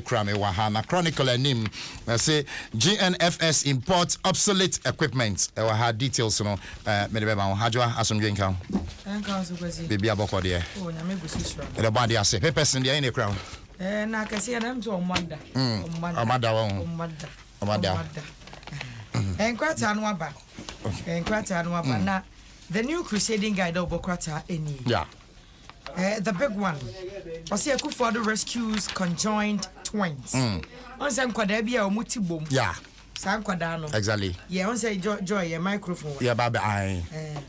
Krame Wahana Chronicle anim say GNFS imports obsolete equipment. We had details no medebeba hajwa asomdwe nka. Enka so kwesi. Baby aboko de. Oh nyame gusi sura. The body ase papers in the in the crowd. Na kase na mto omada. Omada won. Omada. Enkwata no aba. Enkwata no aba na the new crusading guide obokwata eni. Yeah. The big one. Osi Akufo-Addo rescues conjoined twins. On say nkwada bia omuti bom. Yeah. Sa nkwada no. Exactly. Yeah, on say joy your microphone. Yeah, baba ai.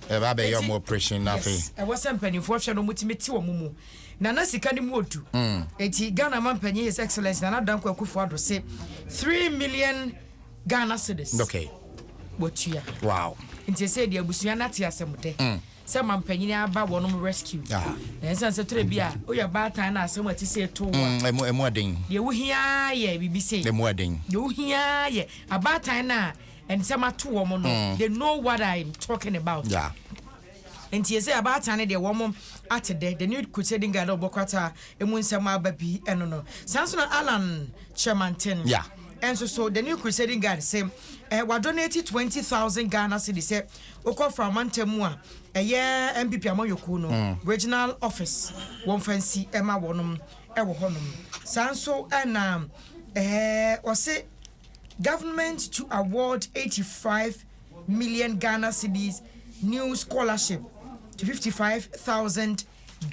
Baba your more operation na fe. E wasmpany for hwe no mutimeti wo mumu. Na na sika ni mu odu. Eti Ghana mampanyi his excellence na Danko Akufo-Addo say 3 million Ghana cedis. Okay. Botua. Wow. Nti say the abusua na te asemde. Say mampanyi aba wonom rescue. Na sense tore bia oya batan na asem ati say to wa. Emu adin. Ye wo hia ye bibi say. Emu adin. Ye wo hia ye abatan na and some to woman no. They know what I'm talking about. Yeah. Nti ye say abatan de woman at the new crusading guide obokwata emu nsem aba bi eno no. Sanso Alan Chairmanton. Yeah. And so the new crusading guide say we donated 20,000 Ghana cedis say oko from Mantemua MPP Amoyoku no regional office one fancy Emma wonum ewo honum sanso and or say government to award 85 million Ghana cedis new scholarship to 55,000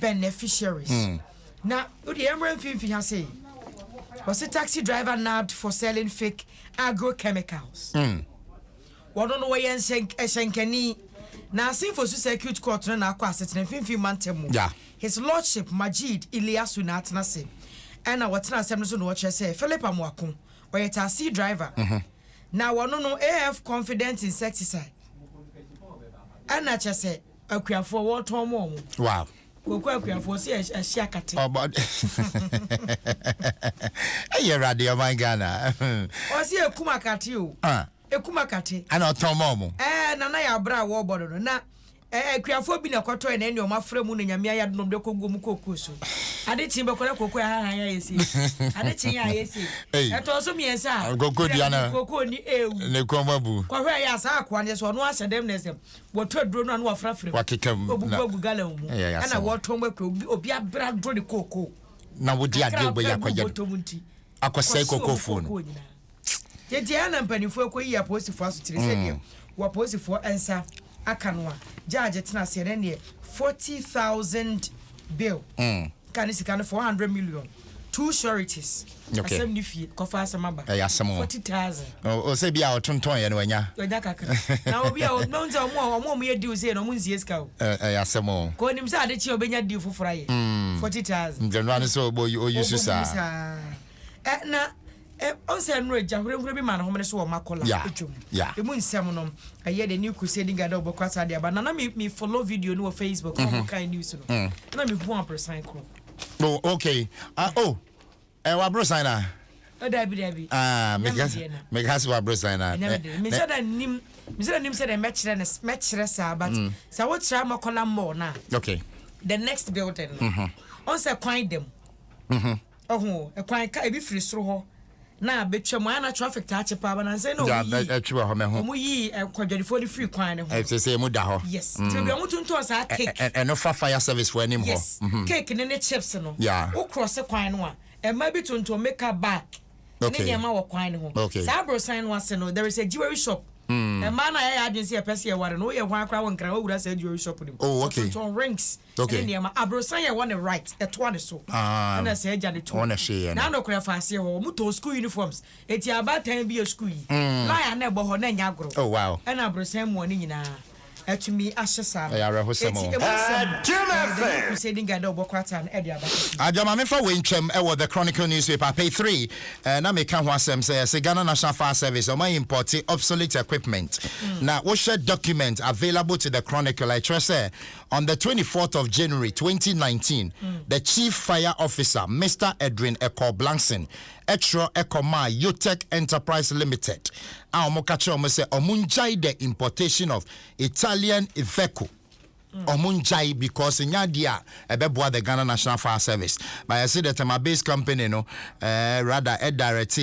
beneficiaries. Now the Emran Fifi has say was a taxi driver nabbed for selling fake agrochemicals. We don't know why you say na sin for circuit court na akwa asetena finfi mantemu. Yeah. His lordship Majid Iliasu na atenase. And na watena asem no so no watche say Philip Amwako or taxi driver. Na wono no AF confident insecticide. And na che say akuafo wo ton mo. Wow. Koku akuafo si ahia kate. Oh but Hey radio my Ghana. O si ekuma kate o. Ekuma kate. Ana ton mo. Na ya bra wo bodo no na akuafo bi na kwato na eni o mafra mu no nyame ya dom de kogu mu koku so. Ade chi be kora koku ya ha ya yesi. Ade chi ya yesi. Eto so miensa. Koku dia na. Koku ni ewu. Ne komabu. Kwa hwe ya sa akwa ne so no asedem ne sem. Woto aduro no na wafrafre. Wakekam. Obugu gala mu. Ana woto mbekwe obi abra dro de koku. Na wodi ade bo yakwaje. Akwasai koku phone. Yeti ana mpanifo akoyi ya posifo asotire se wa posifo ensa akanwa judge tena se ne 40,000 bill kan sika 400 million two sureties. Okay. Asem ni fie kofa asem aba 40,000 o se bia otonton ye no anya kaka na obi a no nza omo ye deal say no mo nzie ska o asem o ko nim say ade chi obenya deal fofora ye 40,000 njanwa so o yusu sa na on say no jahore bi man homene so o makola etwom emu nsem no aye the new crusading guide obokwata de aba na me follow video no Facebook on kind news no na me hu ampersan kro. Oh okay wa bro sign na dabi megas wa bro sign na me say that nim say the mechre sa but say what try makola more na okay the next building on say kwan dem e kwan ka e bi free soro ho na betwam ana traffic ta chepa ba na say no ya twa ho me ho mu yi kwadwadifo ni free kwan ne ho say mu da ho yes so bi amutu nto sa cake no fire service for anim ho cake ne chips no yeah o cross kwan no a e ma bi to make a back ne ma wo kwan ne ho sa bro sign no ase no there is a jewelry shop e ma na ya agency e pese e ware no ye hwan kra won kra wo wura sa jewelry shop ni to rings ne ma abro sign ye one right e to ne so na say eja ne to na no kra fa ase ho mu to school uniforms eti abatan bi e school yi la ya na ebo ho na nya agro oh wow e na abro sign mo ni nyina atumi ahyesa ya rehosemo crusading guide obokwata na edi aba ajama me fa wencham e wo the Chronicle newspaper page 3 na me ka ho asem say Ghana National Fire Service o my import obsolete equipment na wo share document available to the Chronicle I trust say on the 24th of January 2019 the chief fire officer Mr. Edwin Eko Blankson Extra Ecoma Utech Enterprise Limited omo kache omo say omunjai the importation of Italian Iveco omunjai because nyadia ebeboa the Ghana National Fire Service. But I see that my base company no rather direct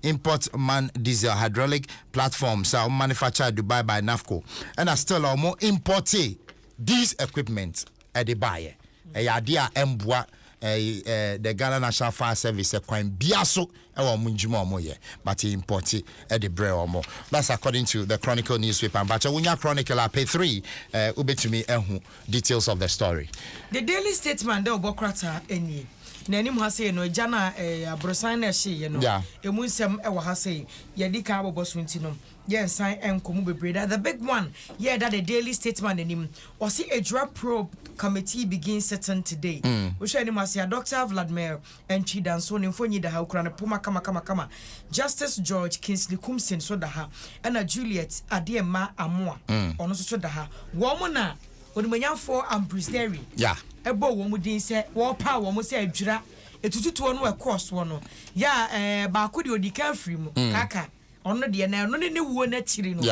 import man diesel hydraulic platforms are manufactured Dubai by NAFCO and are still more imported these equipment at the buyer. Idea embwa the Ghana National Fire Service kwan biaso ewa munjuma omoye but he imported at the bre omo. That's according to the Chronicle newspaper. But Wunya Chronicle page 3 ubetumi ehu details of the story. The Daily Statesman de obokrata eni na anim ha say no jana abrosan na hye no emu nsem e wo ha say ye di ka aboboso ntino ye san enkomu bebre. The big one yeah that the Daily Statesman anim or see a drug probe committee begins sitting today. We share anim say Dr. Vladimir Enchi Danso ne mfonyi da ha ukra ne poma kama Justice George Kingsley Kumsin so da ha and Juliet Adema Amoa ono so da ha wo mo na onimanyafo Ambrisderi ebo wo mu din se wo pa wo mu se adwira etututu no e course wo no ya ba ko de odika free mu kaka ono de na no ne wuo na chiri no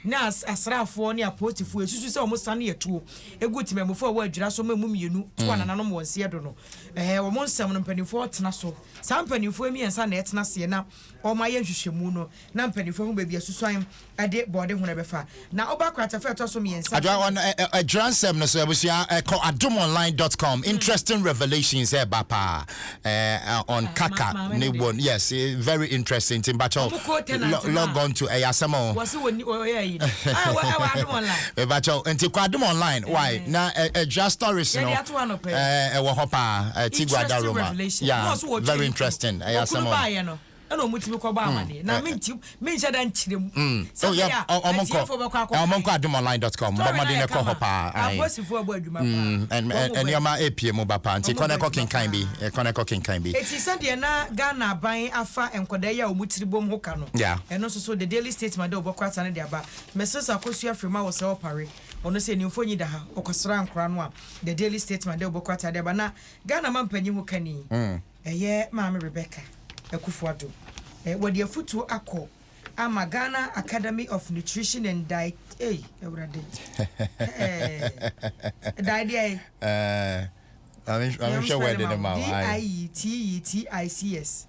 na asrafo ne apostifo esusu se wo sane yetuo egu timemfo wo adwira so mamu mienu to anananom wonse do no wo mo nsem no mpanifo tena so sa mpanifo emiensa na etena se na o ma ye hwehwemu no na mpanifo hu bebia susuan ade bode hu na befa na oba kwata fe to so miensa adwa on a dransem no so abusia call adumonline.com interesting revelations here bapa on kaka ne won yes very interesting timbacho log on to ayasamo was woni oyi wa adumonline bacho enti kwa adumonline why na just stories no wo hopa tigwa daroma yeah very interesting ayasamo no mutimi ko ba amane na mencha da nchirem so yeah omonko adumonline.com bomade ne ko hopa abosifo abu adwuma pa and yoma apie mo ba pa nti koneko kinkan bi eti sade na Ghana ban afa enkoda ya omutiri bom hoka no eno so the Daily Statesman de obokwata ne de aba mesosa kosu afrima wo se opare ono se nimfonyi da ha okosra ankora no a the Daily Statesman de obokwata de aba na Ghana mampanyi hoka ni eye maame Rebecca Ekufuado wadi afutu akọ ama Ghana Academy of Nutrition and Diet ewrade I'm sure where the mouth DIETETICS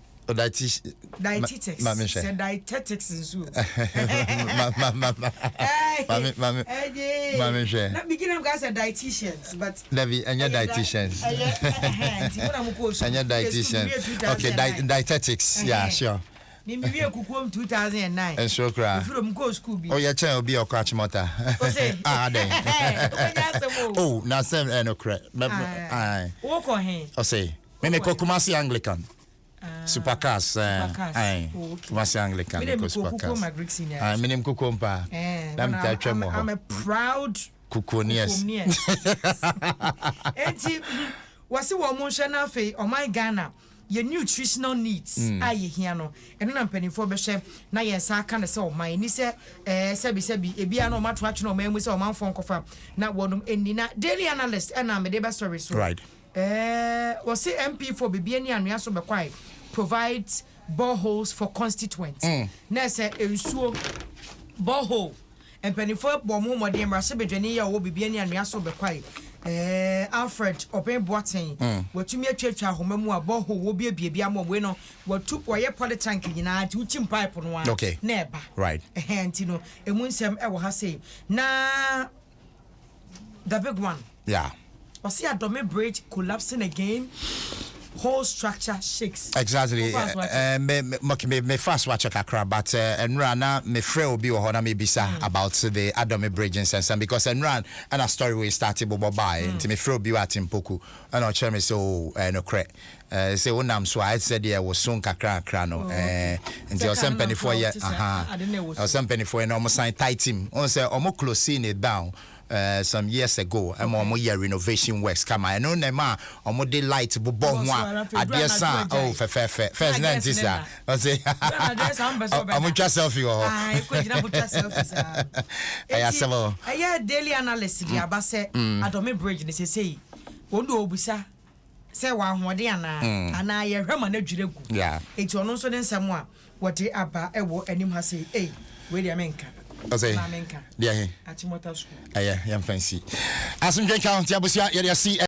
dietetics said dietetics in zoo mami share na beginning guys are dietitians but Levi and your dietitians and your dietitians okay dietetics yeah sure Mimi kukuom 2009 and so cry from go school be oh your child be your catch motor oh na sem no credit wo ko hen o say me Kumasi Anglican Supercars Kumasi Anglican Supercars minim kukompa I'm a proud kukonies enti wase wo mo hwe na fe o my Ghana your nutritional needs aye hia no eno na mpanifo be hwe na ye sa aka ne se o man ni se sebi ebia no mato atwe no man mu se o man fon kofa na wonum eni na daily analyst na me de be story so right was the MP for Bibiani and Yaso Bekwai provides boreholes for constituents. Na say ensuo borehole and penifo bomo modern Rasa Bejani ya wo Bibiani and Yaso Bekwai Alfred Oben Boateng watumi atwatwa homamu a borehole wo bia mo we no watu woye poly tank nyina ati uchim pipe no wa na eba right enti no emu nsem e wo ha say na the big one was see a Dome Bridge collapsing again. Whole structure shakes. Exactly. Me fast watch kakra, but Enrana me frey obi o na me bisa about the Adome Bridge in sense because Enran and a story we started bobo by nti me frey obi at Impoku and o chere me so no cre. Say wonam so I said there was soon kakra no nti o sem penifo ye o sem penifo no mo sign tight team. On say o mo closing it down. Some years ago, I'm year renovation works. Come on, I know Nema, I'm de light, Bobon, dear son. Oh, first name is that. I say, I'm just selfie. I couldn't daily analysis. The Abase, Adome Bridge, they say, Wondo Busa, say one Wadiana, and I am Herman. Yeah, it's on also then someone what they are, and you must say, hey, wait a minute. say Mamenka. dear Achimota school. yam fancy asundwen count yabusia yɛde asi